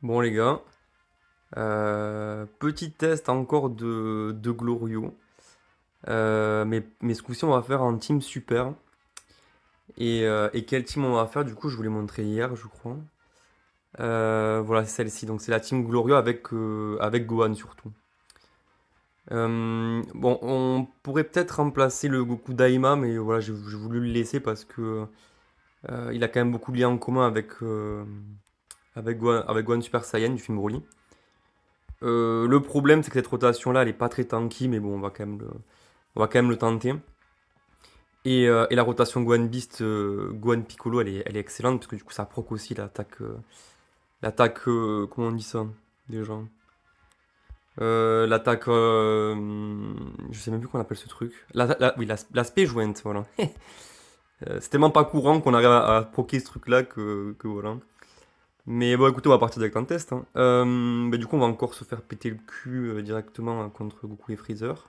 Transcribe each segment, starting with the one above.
Bon les gars, petit test encore de Glorio. Mais ce coup-ci on va faire un team super. Et quel team on va faire du coup je vous l'ai montré hier je crois. Voilà c'est celle-ci, donc c'est la team Glorio avec Gohan surtout. Bon on pourrait peut-être remplacer le Goku Daima mais voilà j'ai voulu le laisser parce que il a quand même beaucoup de liens en commun avec Gohan Super Saiyan du film Broly. Le problème, c'est que cette rotation-là, elle est pas très tanky, mais bon, on va quand même le tenter. Et la rotation Gohan Beast, Gohan Piccolo, elle est excellente, parce que du coup, ça proc aussi l'attaque, comment on dit ça, déjà? L'attaque, je sais même plus comment on appelle ce truc. Oui, l'aspect jointe, voilà. C'est tellement pas courant qu'on arrive à procer ce truc-là que voilà. Mais bon, écoutez, on va partir avec un test, hein. Bah, du coup, on va encore se faire péter le cul directement contre Goku et Freezer.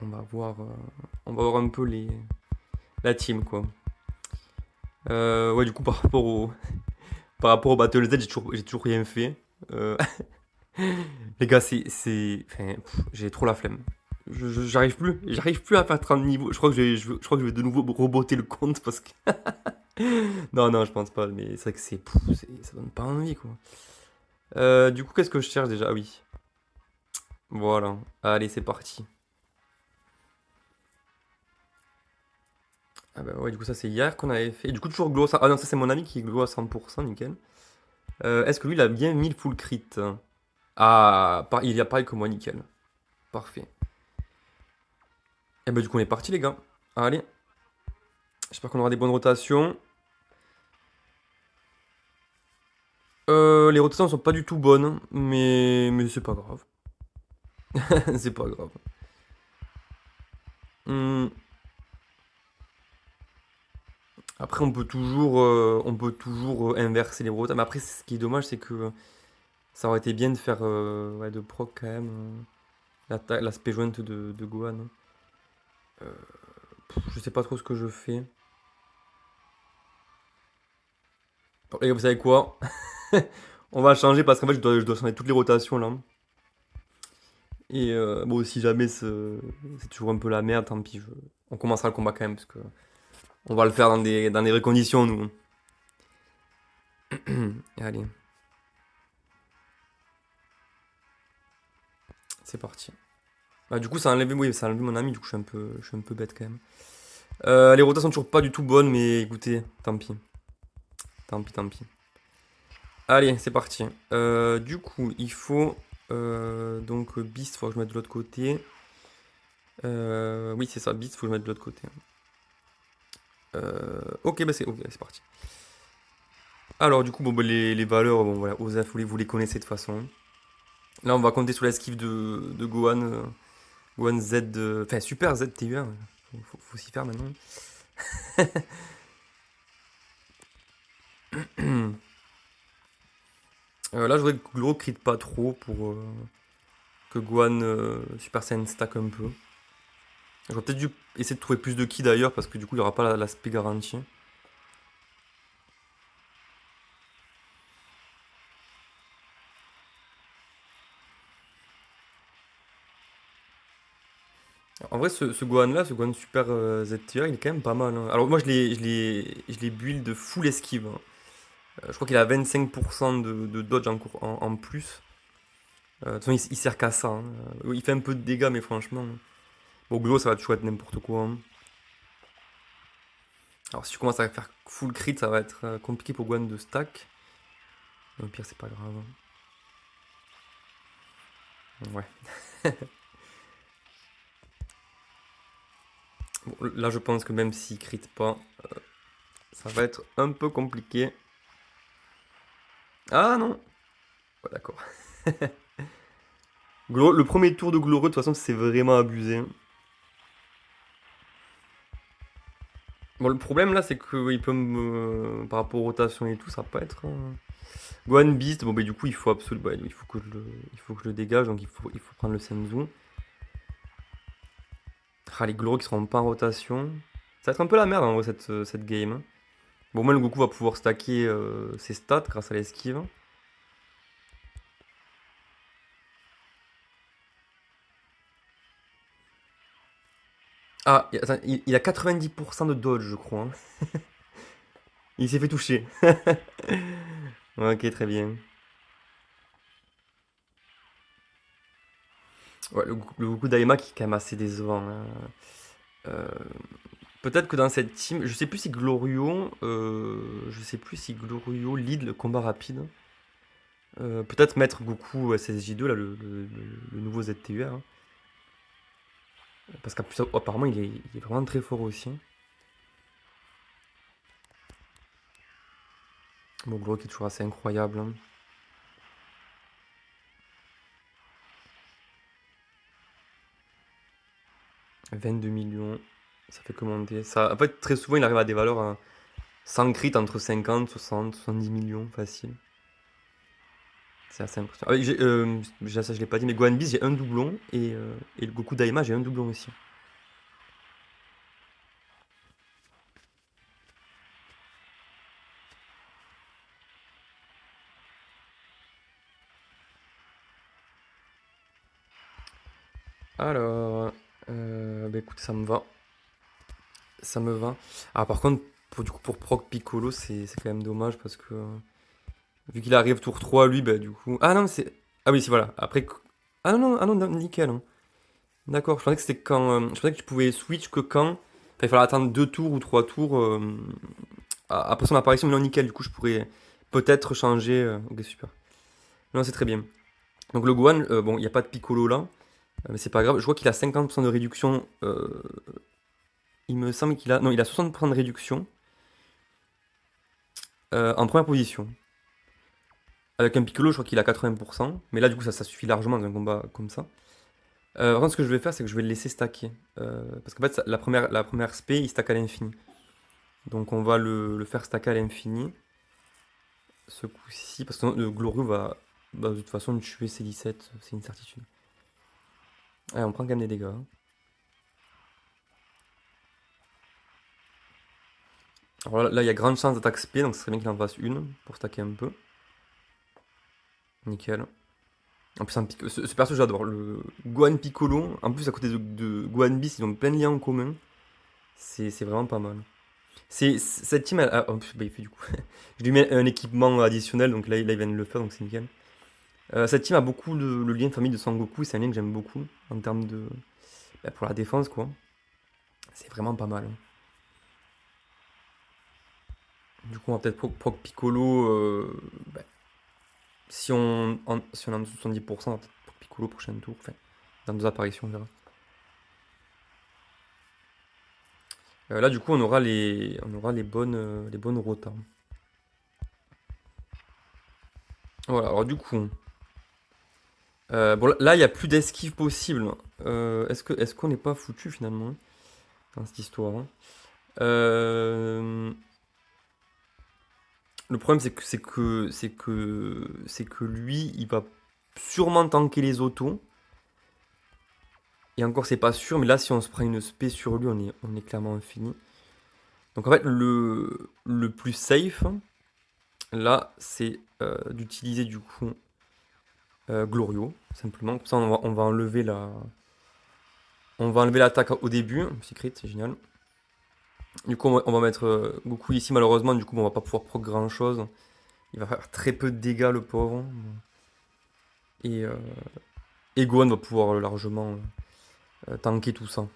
On va voir, on va voir un peu la team, quoi. Ouais, du coup, par rapport au Battle Z, j'ai toujours rien fait. Euh, les gars, enfin, j'ai trop la flemme. J'arrive plus à faire 30 niveaux. Je crois que je vais de nouveau reboter le compte parce que. Non, non, je pense pas, mais c'est vrai que ça donne pas envie, quoi. Du coup, qu'est-ce que je cherche déjà? Ah oui, voilà. Allez, c'est parti. Ah bah ouais, du coup, ça c'est hier qu'on avait fait. Du coup, toujours glow. Ah non, ça c'est mon ami qui est glow à 100%, nickel. Est-ce que lui, il a bien mis le full crit? Ah, il y a pareil que moi, nickel. Parfait. Et bah, du coup, on est parti, les gars. Allez, j'espère qu'on aura des bonnes rotations. Les rotations sont pas du tout bonnes, mais c'est pas grave. C'est pas grave. Hmm, Après, on peut toujours inverser les rotations. Mais après, ce qui est dommage, c'est que ça aurait été bien de faire ouais, de proc quand même l'aspect jointe de Gohan. Je sais pas trop ce que je fais. Bon, les gars, vous savez quoi? On va changer parce qu'en fait, je dois changer toutes les rotations là. Et bon, si jamais c'est toujours un peu la merde, tant pis. On commencera le combat quand même parce que on va le faire dans des vraies conditions, nous. Allez, c'est parti. Bah, du coup, oui, ça a enlevé mon ami, du coup, je suis un peu bête quand même. Les rotations sont toujours pas du tout bonnes, mais écoutez, tant pis. Tant pis, tant pis. Allez, c'est parti. Du coup, il faut. Donc, Beast, faut que je mette de l'autre côté. Oui, c'est ça, Beast, faut que je mette de l'autre côté. Ok, bah c'est parti. Alors, du coup, bon, bah, les valeurs, bon, voilà, OZEF, vous les connaissez de toute façon. Là, on va compter sur l'esquive de Gohan. Gohan Z. Enfin, Super Z TU1. Faut s'y faire maintenant. Là, je voudrais que Glo crit pas trop pour que Gohan Super Saiyan stack un peu. J'aurais peut-être dû essayer de trouver plus de ki d'ailleurs, parce que du coup, il n'y aura pas l'aspect garantie. En vrai, ce Gohan-là, ce Gohan Super ZTR, il est quand même pas mal, hein. Alors, moi, je l'ai build full esquive, hein. Je crois qu'il a 25% de dodge en plus. De toute façon, il sert qu'à ça, hein. Il fait un peu de dégâts, mais franchement. Bon, Glo, ça va toujours être n'importe quoi, hein. Alors, si je commence à faire full crit, ça va être compliqué pour Gohan de stack. Mais au pire, c'est pas grave, hein. Ouais. Bon, là, je pense que même s'il crit pas, ça va être un peu compliqué. Ah non! Ouais, d'accord. Le premier tour de Glorieux, de toute façon, c'est vraiment abusé. Bon, le problème là, c'est qu'il peut me. Par rapport aux rotations et tout, ça va pas être. Gohan Beast, bon, bah, du coup, il faut absolument. Bah, il faut que je le dégage, donc il faut prendre le Senzu. Ah, les Glorieux qui seront pas en rotation. Ça va être un peu la merde en vrai, cette game, hein. Bon, au moins, le Goku va pouvoir stacker ses stats grâce à l'esquive. Ah, attends, il a 90% de dodge, je crois, hein. Il s'est fait toucher. Ok, très bien. Ouais, le Goku Daima qui est quand même assez décevant, hein. Euh, Peut-être que dans cette team, je sais plus si Glorio lead le combat rapide. Peut-être mettre Goku SSJ2, là, le nouveau ZTUR, hein. Parce qu'en plus, apparemment, il est vraiment très fort aussi, hein. Bon, Glorio qui est toujours assez incroyable, hein. 22 millions, ça fait commander. Ça, en fait, très souvent, il arrive à des valeurs sans crit entre 50, 60, 70 millions, facile. C'est assez impressionnant. Ah oui, ça, je l'ai pas dit, mais Gohan Beast, j'ai un doublon, et le Goku Daima, j'ai un doublon aussi. Alors, bah écoute, ça me va. Ça me va. Ah, par contre, du coup, pour proc Piccolo, c'est quand même dommage parce que vu qu'il arrive tour 3 lui, bah du coup. Ah non, c'est. Ah oui, si, voilà. Après. Ah non, non, ah non, non, nickel, hein. D'accord, je pensais que c'était quand. Je pensais que tu pouvais switch que quand. Enfin, il fallait attendre 2 tours ou 3 tours après son apparition, mais non, nickel, du coup, je pourrais peut-être changer. Ok, super. Non, c'est très bien. Donc le Gohan, bon, il n'y a pas de Piccolo là, mais c'est pas grave. Je vois qu'il a 50% de réduction. Il me semble qu'il a. Non, il a 60% de réduction en première position. Avec un Piccolo, je crois qu'il a 80%. Mais là, du coup, ça suffit largement dans un combat comme ça. Par contre, ce que je vais faire, c'est que je vais le laisser stacker. Parce qu'en fait, la première spé, il stack à l'infini. Donc, on va le faire stacker à l'infini. Ce coup-ci. Parce que le Glorieux va de toute façon tuer C17. C'est une certitude. Allez, on prend quand même des dégâts, hein. Alors là, il y a grande chance d'attaque spé. Donc, ce serait bien qu'il en fasse une pour stacker un peu. Nickel. En plus, ce perso, j'adore. Le Gohan Piccolo. En plus, à côté de Gohan Beast, ils ont plein de liens en commun. C'est vraiment pas mal. Cette team, en plus, bah, il fait du coup. Je lui mets un équipement additionnel, donc là il vient de le faire, donc c'est nickel. Cette team a beaucoup le lien de famille de Sangoku, c'est un lien que j'aime beaucoup en termes de. Bah, pour la défense, quoi. C'est vraiment pas mal, hein. Du coup, on va peut-être proc Piccolo. Bah, si on est en dessous de 70%, on va peut-être proc Piccolo prochain tour. Enfin, dans 2 apparitions, on verra. Là, du coup, on aura les bonnes rotas. Voilà, alors du coup. Bon, là, il n'y a plus d'esquive possible. Est-ce qu'on n'est pas foutu finalement dans cette histoire, hein. Euh, le problème, c'est que lui, il va sûrement tanker les autos. Et encore, c'est pas sûr, mais là, si on se prend une spé sur lui, on est clairement infini. Donc en fait, le plus safe, là, c'est d'utiliser du coup Glorio, simplement. Comme ça, on va enlever l'attaque au début. Secret, c'est génial. Du coup, on va mettre Goku ici, malheureusement. Du coup, on va pas pouvoir proc grand chose. Il va faire très peu de dégâts, le pauvre. Et, euh, et Gohan va pouvoir largement tanker tout ça.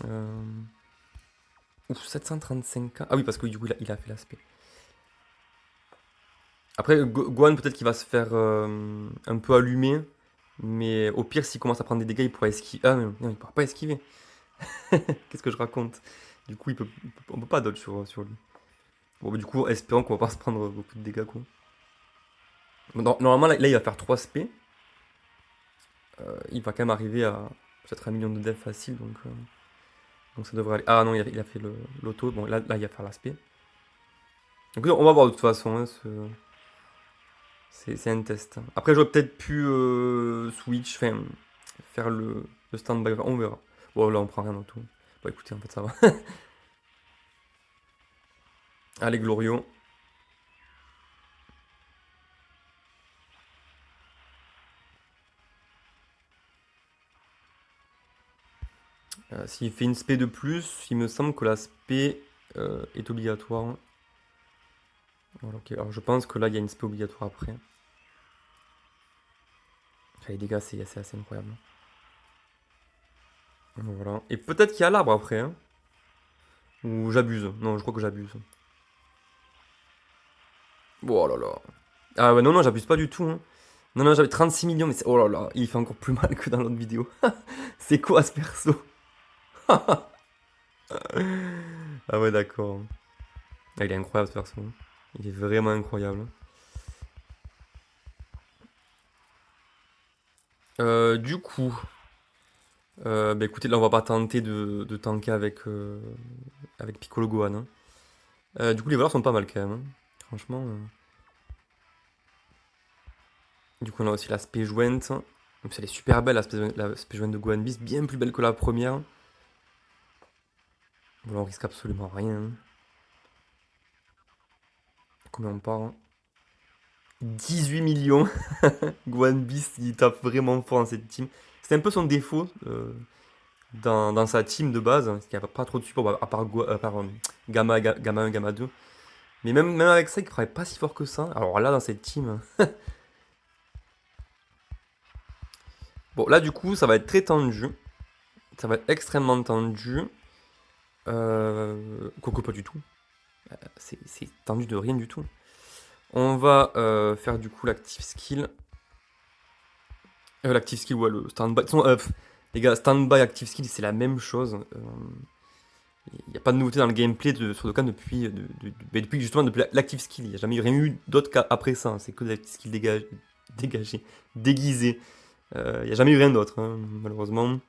Euh, Ouf, 735K. Ah oui, parce que du coup, il a fait l'aspect. Après, Gohan, peut-être qu'il va se faire un peu allumer. Mais au pire, s'il commence à prendre des dégâts, il pourra esquiver. Ah non, non, il pourra pas esquiver. Qu'est-ce que je raconte? Du coup, on peut pas dodge sur lui. Bon, bah, du coup, espérons qu'on va pas se prendre beaucoup de dégâts, quoi. Normalement, là, il va faire 3 SP. Il va quand même arriver à peut-être 1 million de dev facile, donc ça devrait aller. Ah non, il a fait l'auto. Bon, là, il va faire l'aspect. Donc on va voir de toute façon, hein, c'est un test. Après, j'aurais peut-être pu switch, enfin, faire le stand-by. On verra. Bon, là, on prend rien en tout. Bon, écoutez, en fait, ça va. Allez, Glorio. S'il fait une spé de plus, il me semble que la spé est obligatoire. Voilà, ok. Alors je pense que là, il y a une spé obligatoire après. Enfin, les dégâts, c'est assez incroyable. Voilà. Et peut-être qu'il y a l'arbre après, hein. Ou j'abuse. Non, je crois que j'abuse. Oh là là. Ah ouais, non, non, j'abuse pas du tout, hein. Non, non, j'avais 36 millions, mais oh là là, il fait encore plus mal que dans l'autre vidéo. C'est quoi ce perso? Ah ouais, d'accord. Ah, il est incroyable ce perso. Il est vraiment incroyable. Du coup, bah écoutez, là on va pas tenter de tanker avec Piccolo Gohan, hein. Du coup, les valeurs sont pas mal quand même, hein. Franchement. Du coup, on a aussi l'aspect jointe. Donc, elle est super belle, l'aspect jointe de Gohan Beast, bien plus belle que la première. Bon, là, on risque absolument rien, hein. Combien on part, hein? 18 millions. Gohan Beast, il tape vraiment fort dans cette team. C'est un peu son défaut dans sa team de base, parce qu'il n'y a pas trop de support, bah, à part Gamma 1, Gamma 2. Mais même avec ça, il ne travaille pas si fort que ça. Alors là, dans cette team. Bon, là, du coup, ça va être très tendu. Ça va être extrêmement tendu. Coco, pas du tout. C'est tendu de rien du tout. On va faire du coup l'active skill. L'active skill, ouais, le stand-by. Les gars, stand-by, active skill, c'est la même chose. Il n'y a pas de nouveauté dans le gameplay sur Dokkan depuis justement depuis l'active skill. Il n'y a jamais rien eu d'autre qu'après ça, hein. C'est que l'active skill dégagé, déguisé. Il n'y a jamais eu rien d'autre, hein, malheureusement.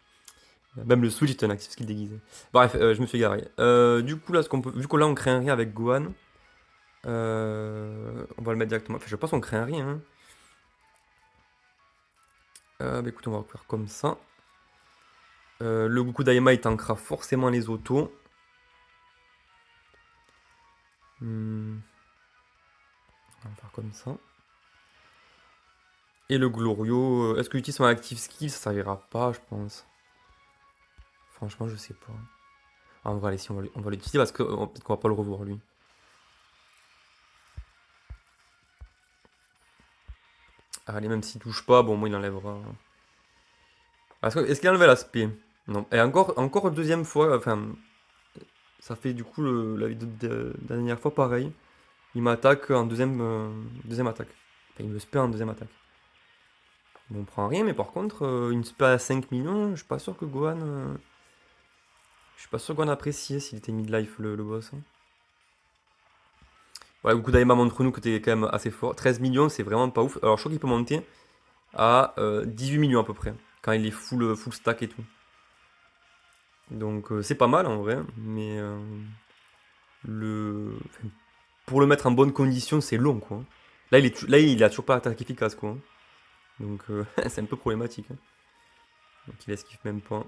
Même le switch est un active skill déguisé. Bref, je me suis égaré. Du coup, là, vu que là on crée un rien avec Gohan, on va le mettre directement. Enfin, je pense qu'on crée un rien, hein. Bah écoute, on va faire comme ça. Le Goku Daima il tankera forcément les autos. On va faire comme ça. Et le Glorio, est-ce que utilise son active skill? Ça servira pas, je pense. Franchement, je sais pas. Ah, on va aller, si on va l'utiliser parce que peut-être qu'on va pas le revoir lui. Allez, même s'il touche pas, bon, moi il enlèvera. Est-ce qu'il a enlevé l'aspect? Non. Et encore une deuxième fois, enfin, ça fait du coup la vidéo de la dernière fois pareil. Il m'attaque en deuxième attaque. Enfin, il me spé en deuxième attaque. Bon, on prend rien, mais par contre, une spé à 5 millions, je suis pas sûr que Gohan. Je suis pas sûr qu'on appréciait s'il était mid-life le boss, hein. Ouais, Goku Daima montre-nous que t'es quand même assez fort. 13 millions, c'est vraiment pas ouf. Alors, je crois qu'il peut monter à 18 millions à peu près, quand il est full stack et tout. Donc, c'est pas mal en vrai, mais enfin, pour le mettre en bonne condition, c'est long, quoi. Là, il a toujours pas attaque efficace, quoi. Donc, c'est un peu problématique, hein. Donc, il esquive même pas.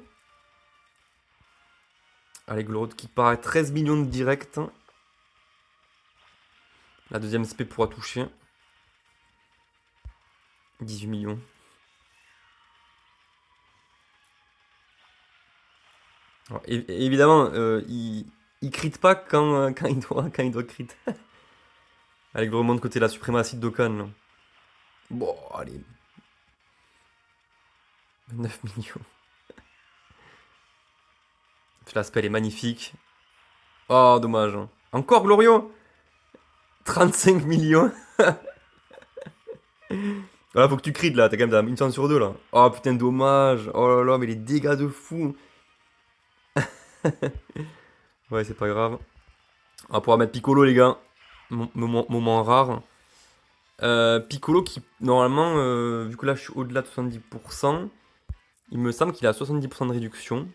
Allez, Glorod qui part à 13 millions de direct. La deuxième SP pourra toucher. 18 millions. Alors, évidemment, il crit pas quand il doit crit. Allez, Glorod monte côté la suprématie de Dokkan, là. Bon, allez. 9 millions. L'aspect est magnifique. Oh, dommage, hein. Encore Glorio? 35 millions. Voilà, faut que tu crites là, t'as quand même une chance sur deux là. Oh putain, dommage. Oh là là, mais les dégâts de fou. Ouais, c'est pas grave. On va pouvoir mettre Piccolo, les gars. Moment rare. Piccolo qui, normalement, vu que là je suis au-delà de 70%, il me semble qu'il a 70% de réduction.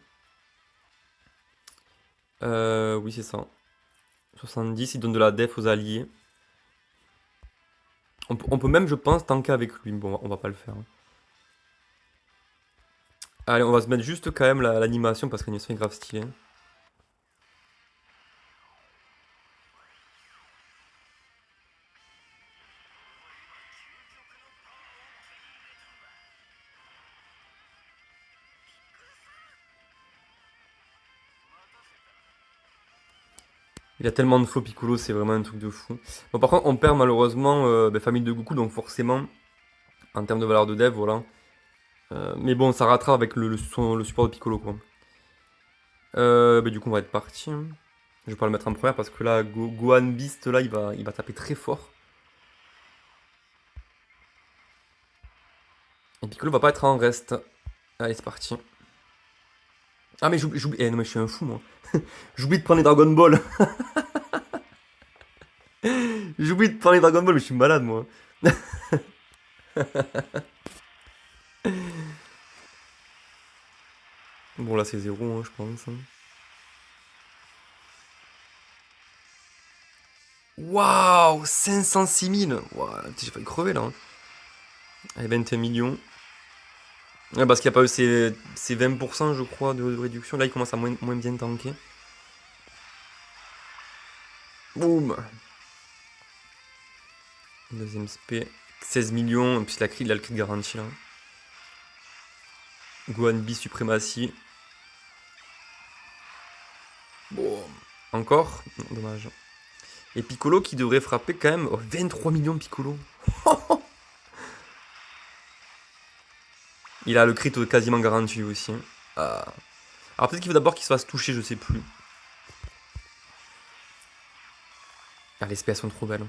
Oui, c'est ça. 70, il donne de la def aux alliés. On peut même, je pense, tanker avec lui. Bon, on va pas le faire, hein. Allez, on va se mettre juste quand même l'animation parce que l'animation est grave stylée. Il a tellement de flow Piccolo, c'est vraiment un truc de fou. Bon, par contre, on perd malheureusement famille de Goku, donc forcément, en termes de valeur de dev, voilà. Mais bon, ça rattrape avec le support de Piccolo, quoi. Du coup, on va être parti, hein. Je vais pas le mettre en première parce que là, Gohan Beast, là, il va taper très fort. Et Piccolo va pas être en reste. Allez, c'est parti. Ah, mais j'oublie. Eh non, mais je suis un fou, moi. J'oublie de prendre les Dragon Ball. J'oublie de prendre les Dragon Ball, mais je suis malade, moi. Bon, là, c'est 0, hein, je pense, hein. Waouh, 506 000. Waouh, j'ai failli crever, là, hein. Allez, 21 millions. Ouais, parce qu'il n'y a pas eu ces 20%, je crois, de réduction. Là, il commence à moins bien tanker. Boum. Deuxième SP. 16 millions. Et puis il a le cri de garantie, là. Gohan B suprématie. Boum. Encore. Non, dommage. Et Piccolo qui devrait frapper quand même. Oh, 23 millions Piccolo. Il a le crit quasiment garanti aussi. Ah. Alors peut-être qu'il faut d'abord qu'il se fasse toucher, je sais plus. Ah, les SPS sont trop belles.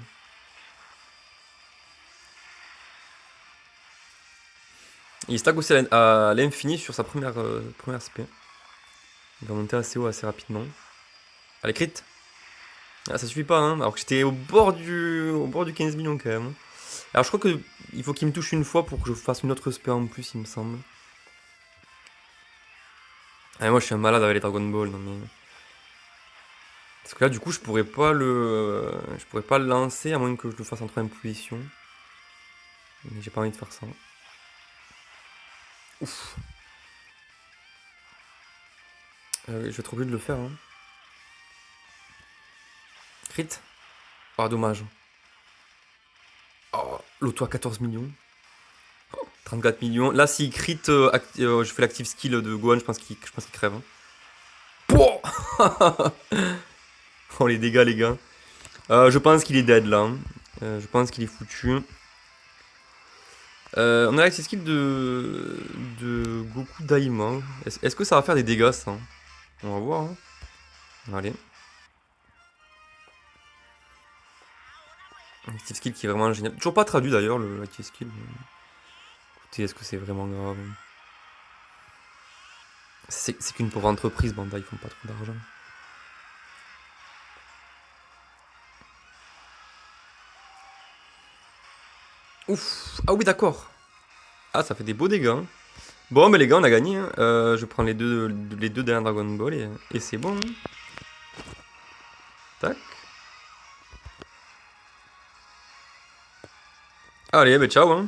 Il stack aussi à l'infini sur sa première SP. Il va monter assez haut assez rapidement. Allez, crit. Ah, ça suffit pas, hein. Alors que j'étais au bord du 15 millions quand même. Alors je crois qu'il faut qu'il me touche une fois pour que je fasse une autre SP en plus, il me semble. Ah, moi je suis un malade avec les Dragon Ball, non mais... Parce que là du coup je pourrais pas le lancer à moins que je le fasse en position. Mais j'ai pas envie de faire ça. Ouf. Je vais être obligé de le faire, hein. Crit. Ah, dommage. Oh, l'auto à 14 millions. 34 millions. Là, s'il crit, je fais l'active skill de Gohan, je pense qu'il crève, hein. Pouah. Oh, les dégâts, les gars. Je pense qu'il est dead, là, hein. Je pense qu'il est foutu. On a l'active skill de Goku Daima. Est-ce que ça va faire des dégâts, ça? On va voir, hein. Allez. Active skill qui est vraiment génial. Toujours pas traduit d'ailleurs, l'active skill. Écoutez, est-ce que c'est vraiment grave? C'est qu'une pauvre entreprise, Bandai, ils font pas trop d'argent. Ouf. Ah oui, d'accord. Ah, ça fait des beaux dégâts, hein. Bon, mais les gars, on a gagné, hein. Je prends les deux derniers Dragon Ball et c'est bon, hein. Tac. Allez, bah ciao, hein.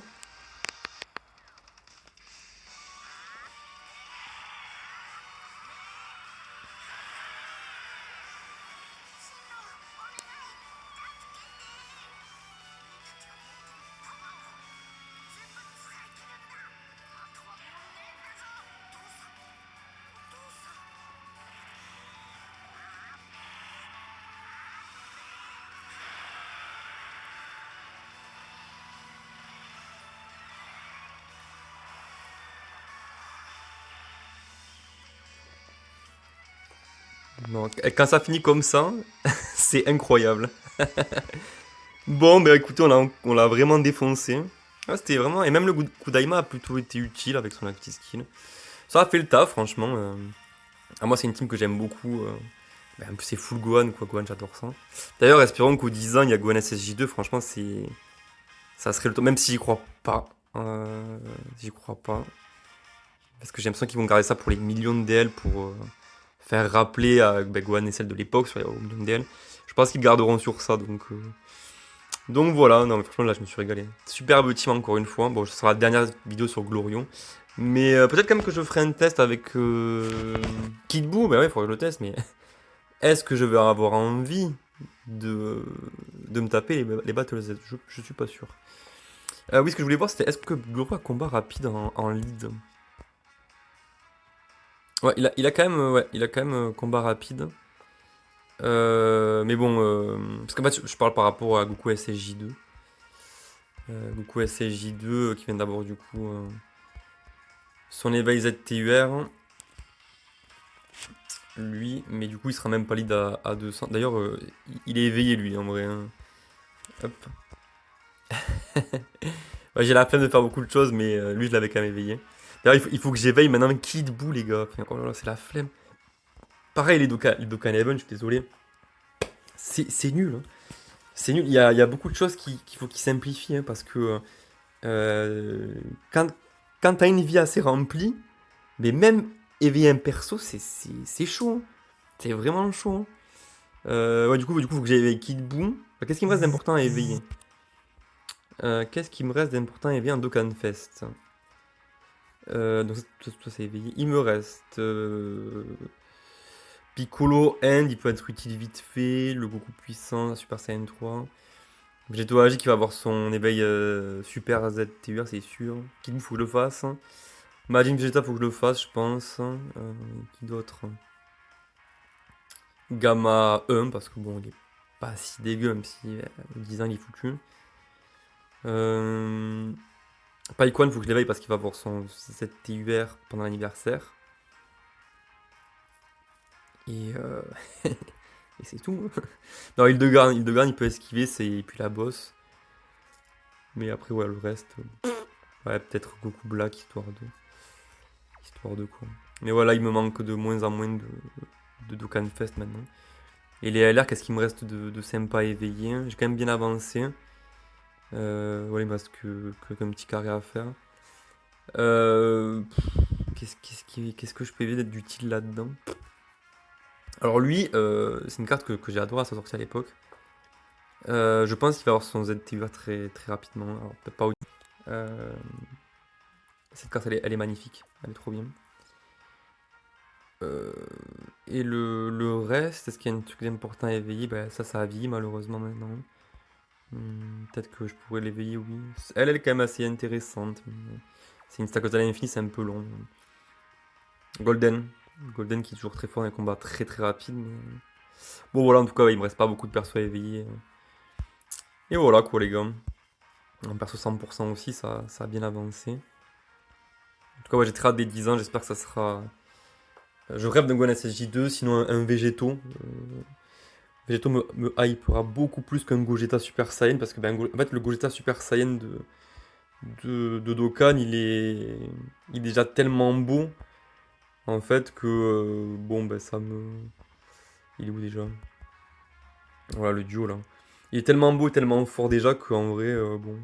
Donc, quand ça finit comme ça, c'est incroyable. Bon, bah écoutez, on l'a vraiment défoncé. Ah, c'était vraiment... Et même le Kudaima a plutôt été utile avec son active skill. Ça a fait le taf, franchement. Moi, c'est une team que j'aime beaucoup. En plus, c'est full Gohan, quoi. Gohan, j'adore ça. D'ailleurs, espérons qu'au 10 ans, il y a Gohan SSJ2. Franchement, ça serait le top. Même si j'y crois pas. J'y crois pas. Parce que j'ai l'impression qu'ils vont garder ça pour les millions de DL pour faire rappeler à Gohan et celle de l'époque sur les millions de DL. Je pense qu'ils garderont sur ça. Donc voilà, non mais franchement là je me suis régalé. Superbe team encore une fois. Bon, ce sera la dernière vidéo sur Glorion. Mais peut-être quand même que je ferai un test avec Kid Buu. Ben ouais, il faudrait que je le teste. Mais est-ce que je vais avoir envie de me taper les Battle Z? Je suis pas sûr. Oui, ce que je voulais voir c'était est-ce que Glorion a combat rapide en lead? Ouais, il a quand même, combat rapide. Mais bon, parce qu'en fait, je parle par rapport à Goku SSJ2. Goku SSJ2 qui vient d'abord du coup son éveil ZTUR. Lui, mais du coup, il sera même pas lead à 200. D'ailleurs, il est éveillé lui en vrai, hein. Hop. Ouais, j'ai la flemme de faire beaucoup de choses, mais lui, je l'avais quand même éveillé. D'ailleurs, il faut que j'éveille maintenant Kid Buu, les gars. Enfin, oh là là, c'est la flemme. Pareil, les Dokkan Heaven, je suis désolé. C'est nul, hein. C'est nul. Il y a beaucoup de choses qu'il faut qu'ils simplifient, hein, parce que euh, quand, quand t'as une vie assez remplie, mais même éveiller un perso, c'est chaud, hein. C'est vraiment chaud, hein. Ouais, du coup, faut que j'éveille Kid Buu. Qu'est-ce qui me reste d'important à éveiller? Qu'est-ce qui me reste d'important à éveiller en Dokkan Fest? Donc ça, c'est éveillé. Il me reste Piccolo End, il peut être utile vite fait. Le Goku puissant, la Super Saiyan 3. Végéto Agi qui va avoir son éveil Super ZTUR, c'est sûr. Kid Buu, faut que je le fasse. Majin Vegeta, faut que je le fasse, je pense. Qui d'autre? Gamma 1, parce que bon, il est pas si dégueu, même si le design il est foutu. Paikwan, faut que je l'éveille parce qu'il va avoir son ZTUR pendant l'anniversaire. Et, et c'est tout. Non, Hildegarn, il peut esquiver, c'est puis la bosse. Mais après, ouais, le reste. Ouais, peut-être Goku Black, histoire de. Histoire de quoi. Mais voilà, il me manque de moins en moins de Dokkan Fest maintenant. Et les LR, qu'est-ce qu'il me reste de sympa éveillé? J'ai quand même bien avancé. Voilà, il me reste qu'un petit carré à faire. Qu'est-ce que je peux éveiller d'être d'utile là-dedans? Alors lui, c'est une carte que j'ai adoré à sa sortie à l'époque. Je pense qu'il va avoir son ZTUR très, très rapidement. Alors peut-être pas au... Euh, cette carte, elle est magnifique. Elle est trop bien. Euh, et le reste, est-ce qu'il y a un truc d'important à éveiller? Ben, ça a vieilli malheureusement maintenant. Peut-être que je pourrais l'éveiller, oui. Elle est quand même assez intéressante. C'est une stack à l'infini, c'est un peu long. Golden. Golden qui est toujours très fort dans les combats très très rapides. Bon voilà, en tout cas, ouais, il me reste pas beaucoup de persos à éveiller. Et voilà quoi les gars. Un perso 100% aussi, ça a bien avancé. En tout cas, ouais, j'ai très hâte des 10 ans, j'espère que ça sera... Je rêve d'un Gohan SSJ2, sinon un Végéto. Végéto me hypera beaucoup plus qu'un Gogeta Super Saiyan, parce que ben, en fait, le Gogeta Super Saiyan de Dokkan, il est déjà tellement beau, en fait, que bon, ben ça me... Il est où déjà? Voilà, le duo là. Il est tellement beau, tellement fort déjà qu'en vrai, bon.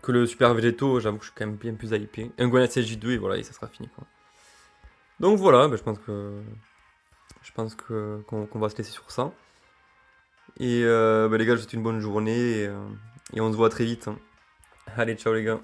Que le Super Végéto, j'avoue que je suis quand même bien plus hypé. Un Gohan SSJ2 et voilà, et ça sera fini quoi. Donc voilà, ben, qu'on va se laisser sur ça. Et ben, les gars, je vous souhaite une bonne journée et on se voit très vite, hein. Allez, ciao les gars.